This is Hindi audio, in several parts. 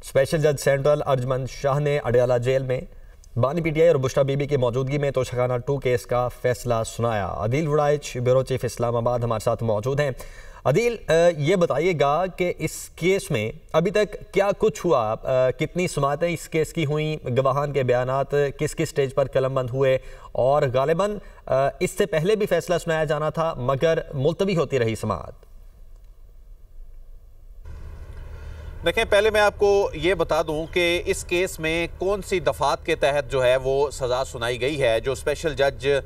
स्पेशल जज सेंट्रल अर्जमंद शाह ने अडयाला जेल में बानी पीटीआई और बुशरा बीबी की मौजूदगी में तोशाखाना 2 केस का फैसला सुनाया। अदील वड़ाइच ब्यूरो चीफ इस्लामाबाद हमारे साथ मौजूद हैं। अदील, ये बताइएगा कि इस केस में अभी तक क्या कुछ हुआ, कितनी सुमातें इस केस की हुई, गवाहान के बयानात किस किस स्टेज पर कलमबंद हुए और गालिबन इससे पहले भी फैसला सुनाया जाना था मगर मुलतवी होती रही समाअत। देखें, पहले मैं आपको ये बता दूं कि इस केस में कौन सी दफ़ात के तहत जो है वो सज़ा सुनाई गई है। जो स्पेशल जज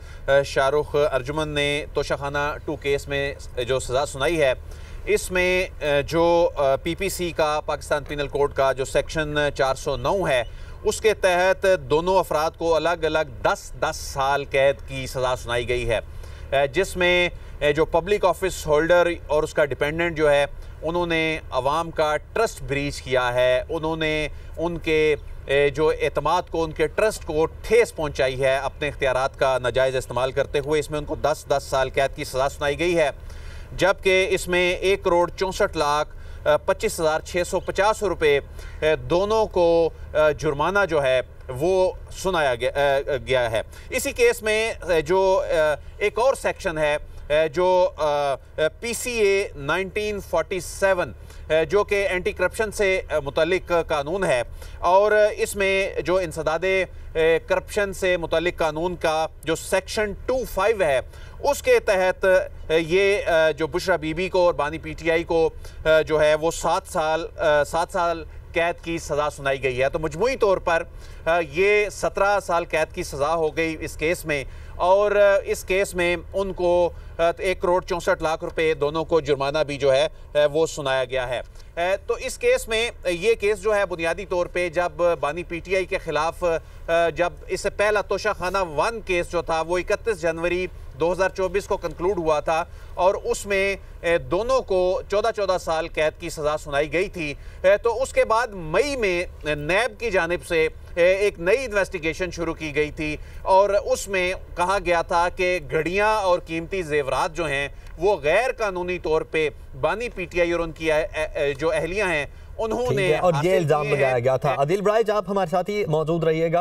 शाहरुख अर्जुमन ने तोशाखाना 2 केस में जो सज़ा सुनाई है, इसमें जो पीपीसी का पाकिस्तान पिनल कोड का जो सेक्शन 409 है उसके तहत दोनों अफराद को अलग अलग 10-10 साल कैद की सज़ा सुनाई गई है, जिसमें जो पब्लिक ऑफिस होल्डर और उसका डिपेंडेंट जो है उन्होंने अवाम का ट्रस्ट ब्रीच किया है, उन्होंने उनके जो एतमाद को, उनके ट्रस्ट को ठेस पहुंचाई है अपने इख्तियारात का नाजायज़ इस्तेमाल करते हुए। इसमें उनको 10-10 साल कैद की सज़ा सुनाई गई है, जबकि इसमें 1,64,25,650 रुपये दोनों को जुर्माना जो है वो सुनाया गया है। इसी केस में जो एक और सेक्शन है जो PCA 1947 जो कि एंटी करप्शन से मुतल्लिक कानून है, और इसमें जो इंसदादे करप्शन से मुतल्लिक कानून का जो सेक्शन 25 है उसके तहत ये जो बुशरा बीबी को और बानी पीटीआई को जो है वो 7 साल कैद की सज़ा सुनाई गई है। तो मजमूई तौर पर ये 17 साल कैद की सज़ा हो गई इस केस में, और इस केस में उनको 1,64,00,000 रुपये दोनों को जुर्माना भी जो है वो सुनाया गया है। तो इस केस में ये केस जो है बुनियादी तौर पे जब बानी पीटीआई के ख़िलाफ़ जब इससे पहला तोशाखाना 1 केस जो था वो 31 जनवरी 2024 को कंक्लूड हुआ था, और उसमें दोनों को 14-14 साल कैद की सज़ा सुनाई गई थी। तो उसके बाद मई में नैब की जानिब से एक नई इन्वेस्टिगेशन शुरू की गई थी, और उसमें कहा गया था कि घड़ियां और कीमती जेवरात जो हैं वो गैर कानूनी तौर पे बानी पीटीआई और उनकी जो अहलियां हैं उन्होंने, और ये इल्ज़ाम लगाया गया था। अदील वड़ाइच, आप हमारे साथ ही मौजूद रहिएगा।